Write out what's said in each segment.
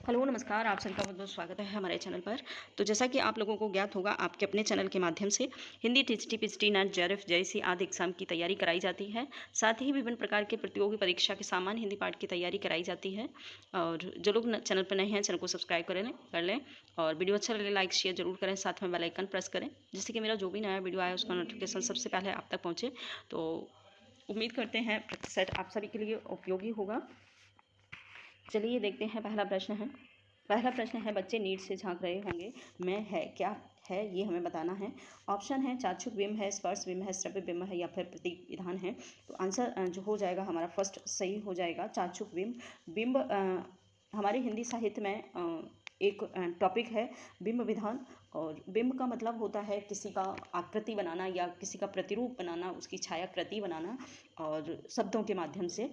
Hello नमस्कार, आप सभी का बहुत-बहुत स्वागत है हमारे चैनल पर। तो जैसा कि आप लोगों को ज्ञात होगा, आपके अपने चैनल के माध्यम से Hindi, TGT, PGT, net, JRF जैसी आदि एग्ज़ाम की तैयारी कराई जाती है। साथ ही विभिन्न प्रकार के प्रतियोगी परीक्षा के सामान्य हिंदी पाठ की तैयारी कराई जाती है। और जो लोग चैनल पर नए हैं, चैनल को सब्सक्राइब कर लें और वीडियो अच्छा लगे लाइक शेयर ज़रूर करें, साथ में बेल आइकन प्रेस करें, जिससे कि मेरा जो भी नया वीडियो आए उसका नोटिफिकेशन सबसे पहले आप तक पहुँचे। तो उम्मीद करते हैं सेट आप सभी के लिए उपयोगी होगा। चलिए देखते हैं। पहला प्रश्न है बच्चे नीड से झांक रहे होंगे, मैं है क्या है ये हमें बताना है। ऑप्शन है चाक्षुष बिंब है, स्पर्श बिंब है, श्रव्य बिंब है या फिर प्रतीक विधान है। तो आंसर जो हो जाएगा हमारा फर्स्ट सही हो जाएगा, चाक्षुष बिंब। बिंब हमारे हिंदी साहित्य में एक टॉपिक है बिंब विधान। और बिंब का मतलब होता है किसी का आकृति बनाना या किसी का प्रतिरूप बनाना, उसकी छायाकृति बनाना, और शब्दों के माध्यम से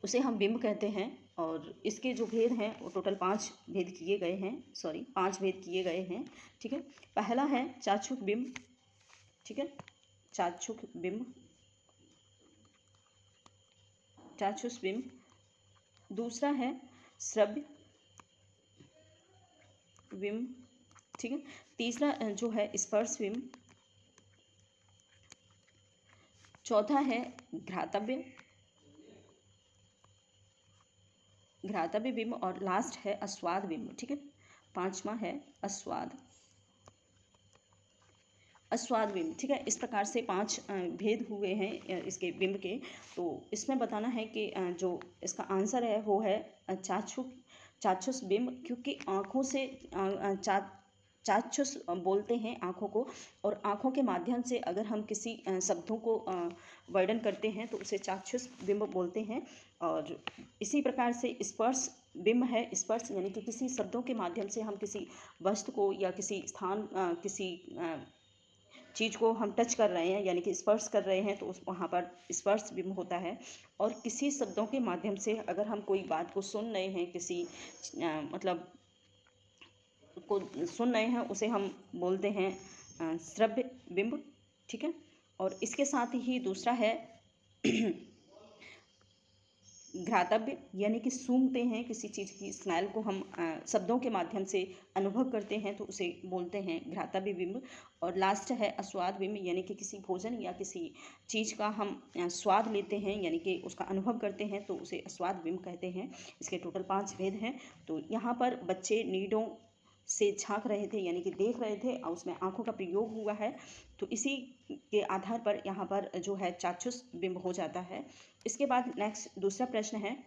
उसे हम बिंब कहते हैं। और इसके जो भेद हैं वो टोटल 5 भेद किए गए हैं। ठीक है, पहला है चाक्षुष बिंब। ठीक है, चाक्षुष बिंब। दूसरा है श्रव्य बिंब। ठीक है, तीसरा जो है स्पर्श बिंब। चौथा है घ्रातव्य बिंब और लास्ट है आस्वाद बिंब। ठीक है, पांचवा है आस्वाद बिंब। ठीक है, इस प्रकार से 5 भेद हुए हैं इसके बिंब के। तो इसमें बताना है कि जो इसका आंसर है वो है चाक्षुष बिंब, क्योंकि आँखों से चाक्षुष बोलते हैं आँखों को, और आँखों के माध्यम से अगर हम किसी शब्दों को वर्णन करते हैं तो उसे चाक्षुष बिंब बोलते हैं। और इसी प्रकार से स्पर्श बिंब है। स्पर्श यानी कि किसी शब्दों के माध्यम से हम किसी वस्तु को या किसी स्थान किसी चीज़ को हम टच कर रहे हैं यानी कि स्पर्श कर रहे हैं, तो उस वहाँ पर स्पर्श बिंब होता है। और किसी शब्दों के माध्यम से अगर हम कोई बात को सुन रहे हैं, किसी मतलब को सुन रहे हैं, उसे हम बोलते हैं श्रव्य बिंब। ठीक है, और इसके साथ ही दूसरा है घ्रातव्य, यानी कि सूंघते हैं किसी चीज़ की स्मेल को हम शब्दों के माध्यम से अनुभव करते हैं, तो उसे बोलते हैं घ्रातव्य बिंब। और लास्ट है आस्वाद बिंब, यानी कि किसी भोजन या किसी चीज़ का हम स्वाद लेते हैं यानी कि उसका अनुभव करते हैं, तो उसे आस्वाद बिंब कहते हैं। इसके टोटल 5 भेद हैं। तो यहाँ पर बच्चे नीडों से झांक रहे थे यानी कि देख रहे थे और उसमें आँखों का प्रयोग हुआ है, तो इसी के आधार पर यहाँ पर जो है चाक्षुष बिंब हो जाता है। इसके बाद नेक्स्ट दूसरा प्रश्न है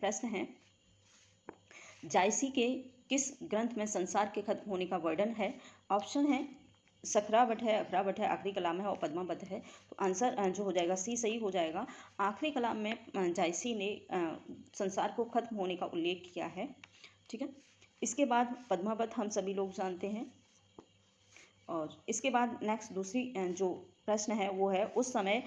जायसी के किस ग्रंथ में संसार के खत्म होने का वर्णन है। ऑप्शन है सखरावट है, अखरावट है, आखिरी कलाम है और पद्मावत है। तो आंसर जो हो जाएगा सी सही हो जाएगा। आखिरी कलाम में जायसी ने संसार को खत्म होने का उल्लेख किया है। ठीक है, इसके बाद पद्मावत हम सभी लोग जानते हैं। और इसके बाद नेक्स्ट दूसरी जो प्रश्न है वो है उस समय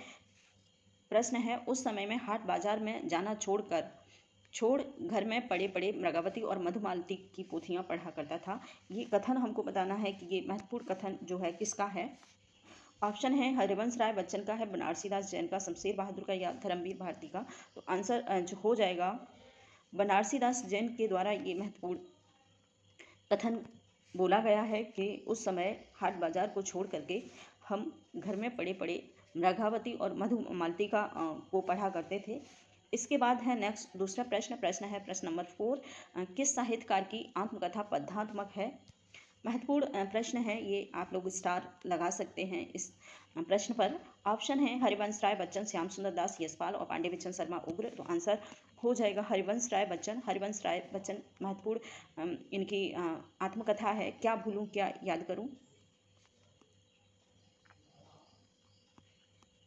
में हाट बाजार में जाना छोड़ घर में पड़े पड़े मृगावती और मधुमालती की पोथियाँ पढ़ा करता था। ये कथन हमको बताना है कि ये महत्वपूर्ण कथन जो है किसका है। ऑप्शन है हरिवंश राय बच्चन का है, बनारसी दास जैन का, शमशेर बहादुर का या धर्मवीर भारती का। तो आंसर जो हो जाएगा बनारसी दास जैन के द्वारा ये महत्वपूर्ण कथन बोला गया है कि उस समय हाट बाजार को छोड़ करके हम घर में पड़े पड़े मृगावती और मधुमालती का को पढ़ा करते थे। इसके बाद है नेक्स्ट दूसरा प्रश्न है प्रश्न नंबर 4, किस साहित्यकार की आत्मकथा पद्यात्मक है। महत्वपूर्ण प्रश्न है ये, आप लोग स्टार लगा सकते हैं इस प्रश्न पर। ऑप्शन है हरिवंश राय बच्चन, श्याम सुंदर दास, यशपाल और पांडे बिचन शर्मा उग्र। तो आंसर हो जाएगा हरिवंश राय बच्चन महत्वपूर्ण इनकी आत्मकथा है क्या भूलूं क्या याद करूं।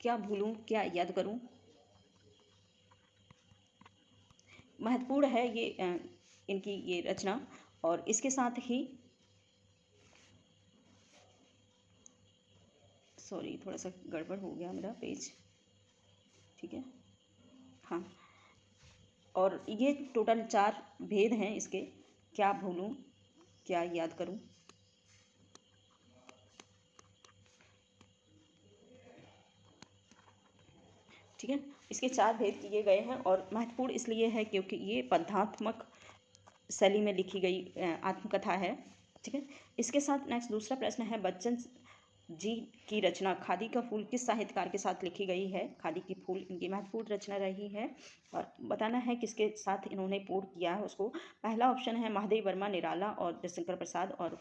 क्या भूलूं क्या याद करूं महत्वपूर्ण है ये इनकी ये रचना। और इसके साथ ही सॉरी थोड़ा सा गड़बड़ हो गया मेरा पेज। ठीक है, हाँ, और ये टोटल 4 भेद हैं इसके, क्या भूलूं क्या याद करूं। ठीक है, इसके 4 भेद किए गए हैं और महत्वपूर्ण इसलिए है क्योंकि ये पद्यात्मक शैली में लिखी गई आत्मकथा है। ठीक है। इसके साथ नेक्स्ट दूसरा प्रश्न है, बच्चन जी की रचना खादी का फूल किस साहित्यकार के साथ लिखी गई है? खादी की फूल इनकी महत्वपूर्ण रचना रही है और बताना है किसके साथ इन्होंने पूर्ण किया है उसको। पहला ऑप्शन है महादेव वर्मा निराला और जयशंकर प्रसाद और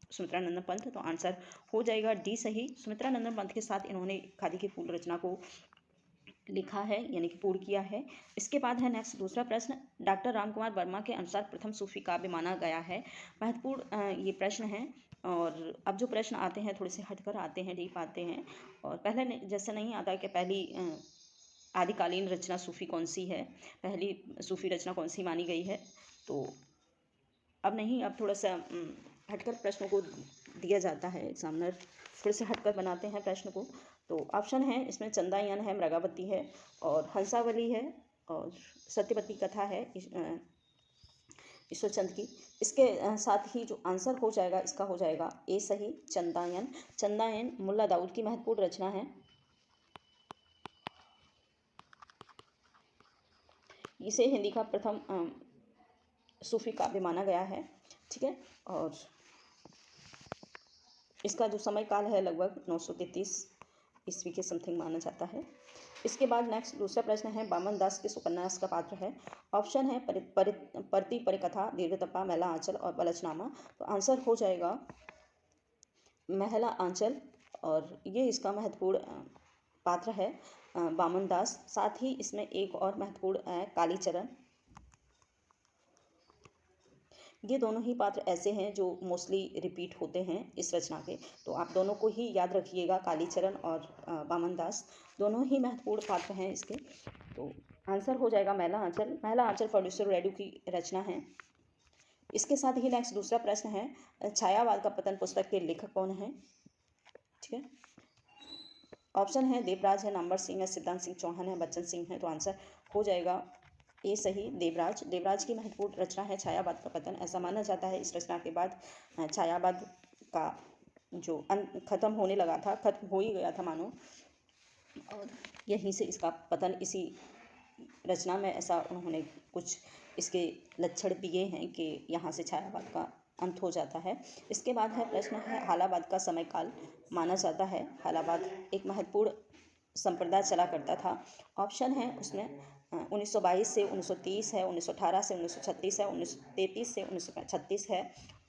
सुमित्रा नंदन पंत, तो आंसर हो जाएगा डी सही। सुमित्रा नंदन पंत के साथ इन्होंने खादी की फूल रचना को लिखा है यानी कि पूर्ण किया है। इसके बाद है नेक्स्ट दूसरा प्रश्न, डॉक्टर रामकुमार वर्मा के अनुसार प्रथम सूफी काव्य माना गया है। महत्वपूर्ण ये प्रश्न है और अब जो प्रश्न आते हैं थोड़े से हटकर आते हैं, डीप आते हैं और पहले जैसे नहीं आता कि पहली आदिकालीन रचना सूफी कौन सी है, पहली सूफी रचना कौन सी मानी गई है, तो अब नहीं, अब थोड़ा सा हटकर प्रश्नों को दिया जाता है। एग्जामिनर थोड़े से हटकर बनाते हैं प्रश्न को। तो ऑप्शन है इसमें चंदायन है, मृगावती है और हंसावली है और सत्यवती कथा है ईश्वरचंद की। इसके साथ ही जो आंसर हो जाएगा इसका हो जाएगा ए सही, चंदायन। चंदायन मुल्ला दाऊद की महत्वपूर्ण रचना है। इसे हिंदी का प्रथम सूफी काव्य माना गया है। ठीक है। और इसका जो समय काल है लगभग 933 ईस्वी के समथिंग माना जाता है। इसके बाद नेक्स्ट दूसरा प्रश्न है, बामन दास किस उपन्यास का पात्र है? ऑप्शन है परती परिकथा, दीर्घतप्पा, मैला आंचल और बलचनामा, तो आंसर हो जाएगा मैला आंचल और ये इसका महत्वपूर्ण पात्र है बामन दास। साथ ही इसमें एक और महत्वपूर्ण है कालीचरण। ये दोनों ही पात्र ऐसे हैं जो मोस्टली रिपीट होते हैं इस रचना के, तो आप दोनों को ही याद रखिएगा, कालीचरण और बामन दास दोनों ही महत्वपूर्ण पात्र हैं इसके। तो आंसर हो जाएगा मैला आंचल। मैला आंचल प्रोड्यूसर रेड्डी की रचना है। इसके साथ ही नेक्स्ट दूसरा प्रश्न है, छायावाद का पतन पुस्तक के लेखक कौन है? ठीक है। ऑप्शन है देवराज है, नामवर सिंह है, सिद्धांत सिंह चौहान है, बच्चन सिंह है, तो आंसर हो जाएगा ये सही, देवराज। देवराज की महत्वपूर्ण रचना है छायावाद का पतन। ऐसा माना जाता है इस रचना के बाद छायावाद का जो खत्म होने लगा था, खत्म हो ही गया था मानो, और यहीं से इसका पतन इसी रचना में ऐसा उन्होंने कुछ इसके लक्षण दिए हैं कि यहाँ से छायावाद का अंत हो जाता है। इसके बाद है प्रश्न है, हालाबाद का समय काल माना जाता है। हालाबाद एक महत्वपूर्ण संप्रदाय चला करता था। ऑप्शन है उसमें 1922 से 1930 है, 1918 से 1936 है, 1933 से 1936 है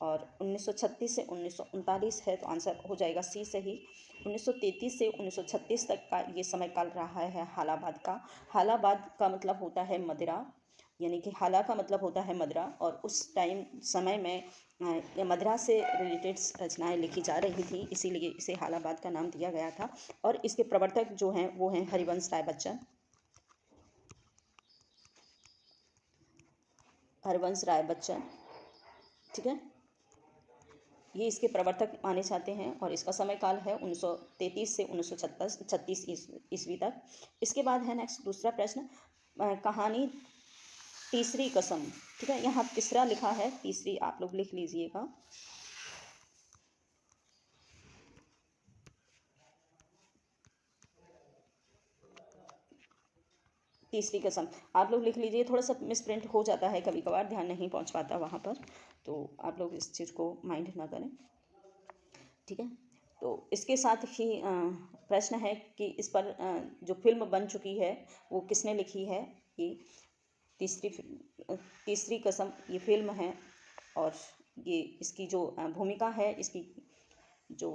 और 1936 से 1939 है, तो आंसर हो जाएगा सी सही। 1933 से 1936 तक का ये समय काल रहा है हालाबाद का। हालाबाद का मतलब होता है मदिरा, यानी कि हाला का मतलब होता है मदिरा, और उस टाइम समय में मदिरा से रिलेटेड रचनाएं लिखी जा रही थी, इसीलिए इसे हालाबाद का नाम दिया गया था। और इसके प्रवर्तक जो हैं वो हैं हरिवंश राय बच्चन। हरिवंश राय बच्चन, ठीक है, ये इसके प्रवर्तक माने जाते हैं और इसका समय काल है 1933 से 1936 ईस्वी तक। इसके बाद है नेक्स्ट दूसरा प्रश्न, कहानी तीसरी कसम। ठीक है, यहाँ तीसरा लिखा है, तीसरी आप लोग लिख लीजिएगा। तीसरी कसम आप लोग लिख लीजिए। थोड़ा सा मिसप्रिंट हो जाता है कभी कभार, ध्यान नहीं पहुँच पाता वहाँ पर, तो आप लोग इस चीज़ को माइंड ना करें। ठीक है। तो इसके साथ ही प्रश्न है कि इस पर जो फिल्म बन चुकी है वो किसने लिखी है? ये तीसरी कसम ये फिल्म है और ये इसकी जो भूमिका है, इसकी जो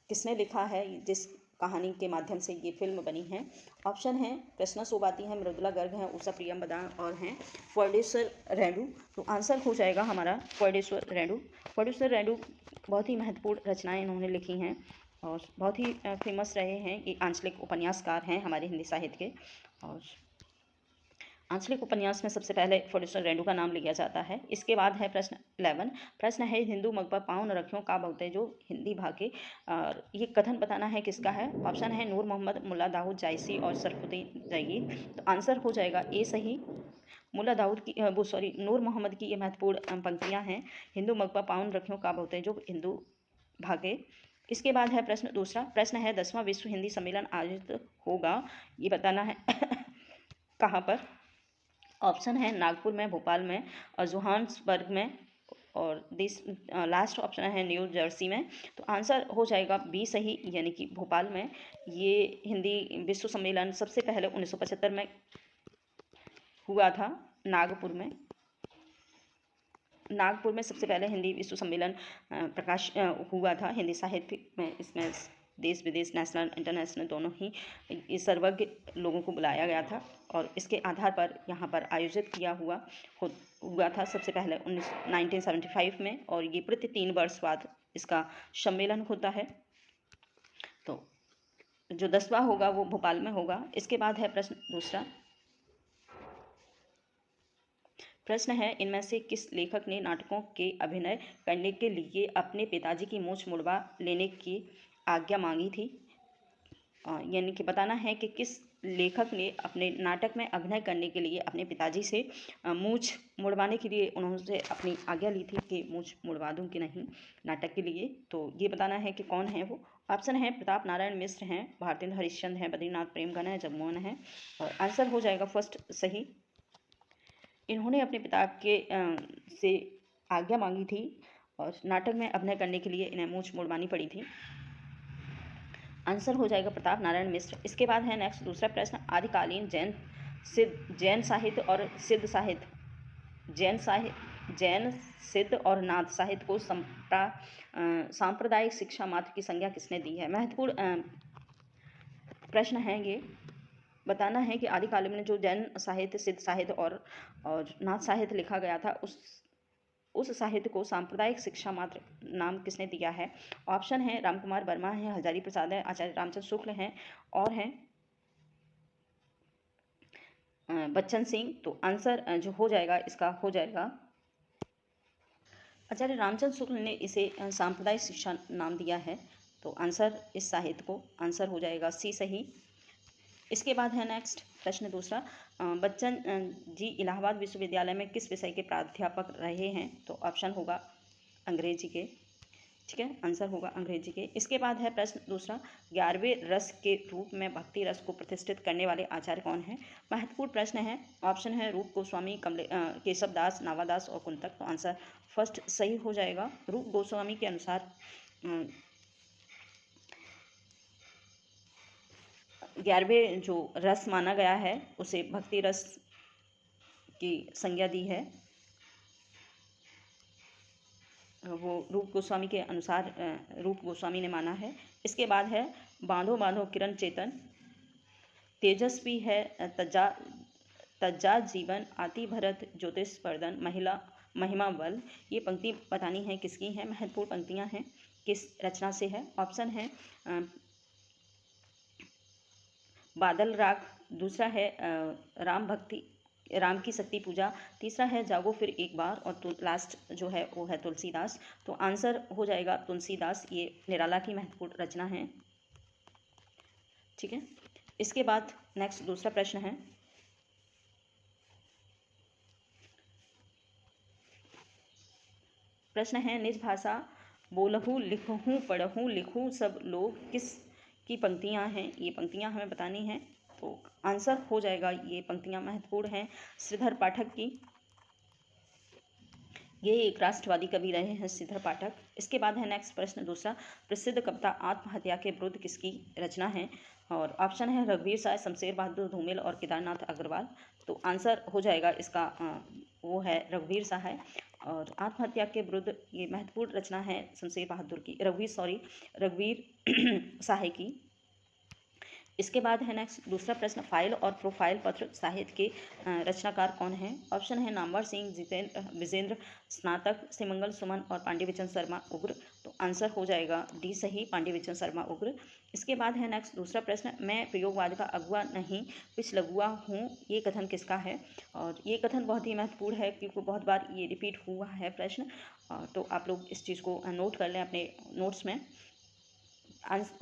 किसने लिखा है, जिस कहानी के माध्यम से ये फिल्म बनी है। ऑप्शन है कृष्णा सोबाती है, मृदुला गर्ग है, उषा प्रियंवदा और हैं फर्डेश्वर रेणु, तो आंसर हो जाएगा हमारा फर्डेश्वर रेणु। फर्डेश्वर रेणु बहुत ही महत्वपूर्ण रचनाएं इन्होंने लिखी हैं और बहुत ही फेमस रहे हैं। ये आंचलिक उपन्यासकार हैं हमारे हिंदी साहित्य के, और आंचलिक उपन्यास में सबसे पहले फर्डेश्वर रेणु का नाम लिया जाता है। इसके बाद है प्रश्न 11। प्रश्न है, हिंदू मकबर पाँव न रखियो का बहुते जो हिंदी भागे, और ये कथन बताना है किसका है। ऑप्शन है नूर मोहम्मद, मुल्ला दाऊद जायसी और सरफुद्दीन जयगीर, तो आंसर हो जाएगा ए सही। मुल्ला दाऊद की नूर मोहम्मद की ये महत्वपूर्ण पंक्तियाँ हैं, हिंदू मकबर पाँव न रखियो का बहुते जो हिंदू भागे। इसके बाद है प्रश्न दूसरा। प्रश्न है 10वां विश्व हिंदी सम्मेलन आयोजित होगा, ये बताना है कहाँ पर। ऑप्शन है नागपुर में, भोपाल में और जोहान्सबर्ग में, और लास्ट ऑप्शन है न्यू जर्सी में। तो आंसर हो जाएगा बी सही, यानी कि भोपाल में। ये हिंदी विश्व सम्मेलन सबसे पहले 1975 में हुआ था। नागपुर में सबसे पहले हिंदी विश्व सम्मेलन हुआ था हिंदी साहित्य में। इसमें देश विदेश, नेशनल इंटरनेशनल दोनों ही इस सर्वज्ञ लोगों को बुलाया गया था, और इसके आधार पर यहाँ पर आयोजित हुआ था सबसे पहले 1975 में, और ये प्रति 3 वर्ष बाद इसका सम्मेलन होता है। तो जो 10वां होगा वो भोपाल में होगा। इसके बाद है प्रश्न दूसरा। प्रश्न है, इनमें से किस लेखक ने नाटकों के अभिनय करने के लिए अपने पिताजी की मूंछ मुड़वा लेने की आज्ञा मांगी थी? यानी कि बताना है कि किस लेखक ने अपने नाटक में अभिनय करने के लिए अपने पिताजी से मूंछ मुड़वाने के लिए उन्होंने अपनी आज्ञा ली थी कि मूंछ मुड़वा दूं कि नहीं नाटक के लिए। तो ये बताना है कि कौन है वो। ऑप्शन है प्रताप नारायण मिश्र हैं, भारतेंद्र हरिश्चंद्र हैं, बद्रीनाथ प्रेमगन है, जगमोहन है, और आंसर हो जाएगा फर्स्ट सही। इन्होंने अपने पिता से आज्ञा मांगी थी और नाटक में अभिनय करने के लिए इन्हें मूंछ मुड़वानी पड़ी थी। आंसर हो जाएगा प्रताप नारायण मिश्र। इसके बाद है नेक्स्ट दूसरा प्रश्न। आदिकालीन जैन साहित्य और सिद्ध साहित्य, जैन सिद्ध और नाथ साहित्य को सांप्रदायिक शिक्षा मात्र की संज्ञा किसने दी है? महत्वपूर्ण प्रश्न है ये। बताना है कि आदिकाल में जो जैन साहित्य, सिद्ध साहित्य और नाथ साहित्य लिखा गया था, उस साहित्य को सांप्रदायिक शिक्षा मात्र नाम किसने दिया है? ऑप्शन है रामकुमार वर्मा है, हजारी प्रसाद है, आचार्य रामचंद्र शुक्ल हैं, और हैं बच्चन सिंह। तो आंसर जो हो जाएगा इसका हो जाएगा आचार्य रामचंद्र शुक्ल ने इसे सांप्रदायिक शिक्षा नाम दिया है। तो आंसर इस साहित्य को आंसर हो जाएगा सी सही। इसके बाद है नेक्स्ट प्रश्न दूसरा। बच्चन जी इलाहाबाद विश्वविद्यालय में किस विषय के प्राध्यापक रहे हैं? तो ऑप्शन होगा अंग्रेजी के। ठीक है, आंसर होगा अंग्रेजी के। इसके बाद है प्रश्न दूसरा। 11वें रस के रूप में भक्ति रस को प्रतिष्ठित करने वाले आचार्य कौन है? महत्वपूर्ण प्रश्न है। ऑप्शन है रूप गोस्वामी, केशव दास, नावादास और कुंतक। तो आंसर फर्स्ट सही हो जाएगा। रूप गोस्वामी के अनुसार 11वें जो रस माना गया है उसे भक्ति रस की संज्ञा दी है, वो रूप गोस्वामी के अनुसार रूप गोस्वामी ने माना है। इसके बाद है बांधो बांधो किरण चेतन, तेजस्वी है तज्जा जीवन, आति भरत ज्योतिष्पर्धन, महिमा बल। ये पंक्ति बतानी है किसकी है? महत्वपूर्ण पंक्तियां हैं, किस रचना से है? ऑप्शन है बादल राग, दूसरा है राम की शक्ति पूजा, तीसरा है जागो फिर एक बार, और लास्ट जो है वो है तुलसीदास। तो आंसर हो जाएगा तुलसीदास। ये निराला की महत्वपूर्ण रचना है। ठीक है, इसके बाद नेक्स्ट दूसरा प्रश्न है। प्रश्न है निज भाषा बोलहूँ लिखहूँ पढ़हूँ लिखूँ सब लोग किस की पंक्तियाँ हैं? ये पंक्तियाँ हमें बतानी हैं। तो आंसर हो जाएगा, ये पंक्तियाँ महत्वपूर्ण हैं श्रीधर पाठक की। ये एक राष्ट्रवादी कवि रहे हैं श्रीधर पाठक। इसके बाद है नेक्स्ट प्रश्न दूसरा। प्रसिद्ध कविता आत्महत्या के विरुद्ध किसकी रचना है? और ऑप्शन है रघुवीर साय, शमशेर बहादुर धूमिल और केदारनाथ अग्रवाल। तो आंसर हो जाएगा इसका वो है रघुवीर साय। और आत्महत्या के विरुद्ध ये महत्वपूर्ण रचना है शमशेर बहादुर की, रघुवीर साय की। इसके बाद है नेक्स्ट दूसरा प्रश्न। फाइल और प्रोफाइल पत्र साहित्य के रचनाकार कौन है? ऑप्शन है नामवर सिंह, विजेंद्र स्नातक, श्रीमंगल सुमन और पांडे बिचन शर्मा उग्र। तो आंसर हो जाएगा डी सही, पांडे बिचन शर्मा उग्र। इसके बाद है नेक्स्ट दूसरा प्रश्न। मैं प्रयोगवाद का अगुआ नहीं पिछलगुआ हूँ, ये कथन किसका है? और ये कथन बहुत ही महत्वपूर्ण है क्योंकि बहुत बार ये रिपीट हुआ है प्रश्न। तो आप लोग इस चीज़ को नोट कर लें अपने नोट्स में।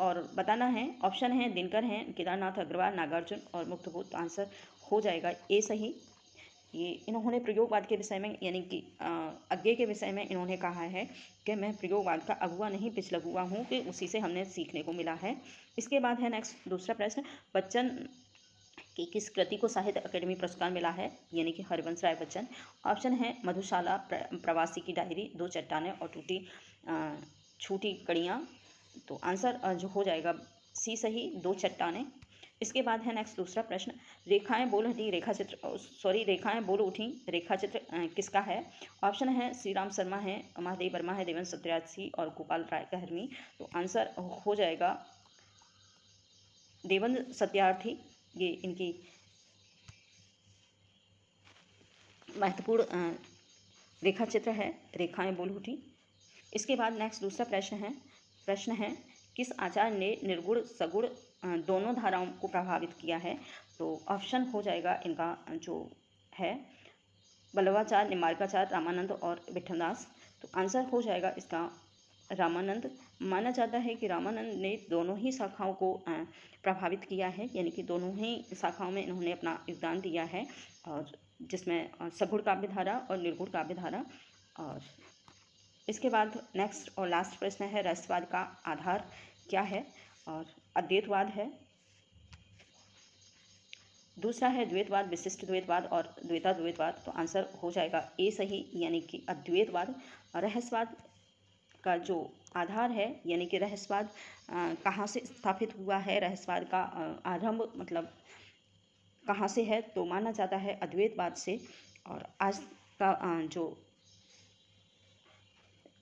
और बताना है। ऑप्शन है दिनकर हैं, केदारनाथ अग्रवाल, नागार्जुन और मुक्तबोध। तो आंसर हो जाएगा ए सही। ये इन्होंने प्रयोगवाद के विषय में यानी कि अज्ञे के विषय में इन्होंने कहा है कि मैं प्रयोगवाद का अगुआ नहीं पिछलगुआ हूँ, कि उसी से हमने सीखने को मिला है। इसके बाद है नेक्स्ट दूसरा प्रश्न। बच्चन कि किस कृति को साहित्य अकेडमी पुरस्कार मिला है, यानी कि हरिवंश राय बच्चन। ऑप्शन है मधुशाला, प्रवासी की डायरी, दो चट्टानें और टूटी छूटी कड़ियाँ। तो आंसर जो हो जाएगा सी सही, दो चट्टानें। इसके बाद है नेक्स्ट दूसरा प्रश्न, रेखाएं बोल उठी रेखा चित्र रेखाएं बोल उठी रेखा चित्र किसका है। ऑप्शन है श्री राम शर्मा है, महादेव वर्मा है, देवेंद्र सत्यार्थी और गोपाल राय कहरमी। तो आंसर हो जाएगा देवेंद्र सत्यार्थी। ये इनकी महत्वपूर्ण रेखा चित्र है, रेखाएं बोल उठी। इसके बाद नेक्स्ट दूसरा प्रश्न है किस आचार्य ने निर्गुण सगुण दोनों धाराओं को प्रभावित किया है। तो ऑप्शन हो जाएगा इनका जो है वल्लभाचार्य, निम्बार्काचार्य, रामानंद और विठलदास। तो आंसर हो जाएगा इसका रामानंद। माना जाता है कि रामानंद ने दोनों ही शाखाओं को प्रभावित किया है, यानी कि दोनों ही शाखाओं में इन्होंने अपना योगदान दिया है, और जिसमें सगुण काव्य धारा और निर्गुण काव्य धारा। और इसके बाद नेक्स्ट और लास्ट प्रश्न है रहस्यवाद का आधार क्या है। और अद्वैतवाद है, दूसरा है द्वैतवाद, विशिष्ट द्वैतवाद और द्वैताद्वैतवाद। तो आंसर हो जाएगा ए सही, यानी कि अद्वैतवाद। रहस्यवाद का जो आधार है, यानी कि रहस्यवाद कहाँ से स्थापित हुआ है, रहस्यवाद का आरंभ मतलब कहाँ से है, तो माना जाता है अद्वैतवाद से। और आज का जो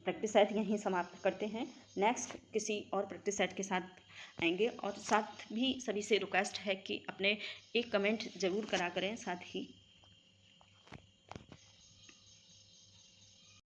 प्रैक्टिस सेट यहीं समाप्त करते हैं। नेक्स्ट किसी और प्रैक्टिस सेट के साथ आएंगे, और साथ भी सभी से रिक्वेस्ट है कि अपने एक कमेंट ज़रूर करा करें, साथ ही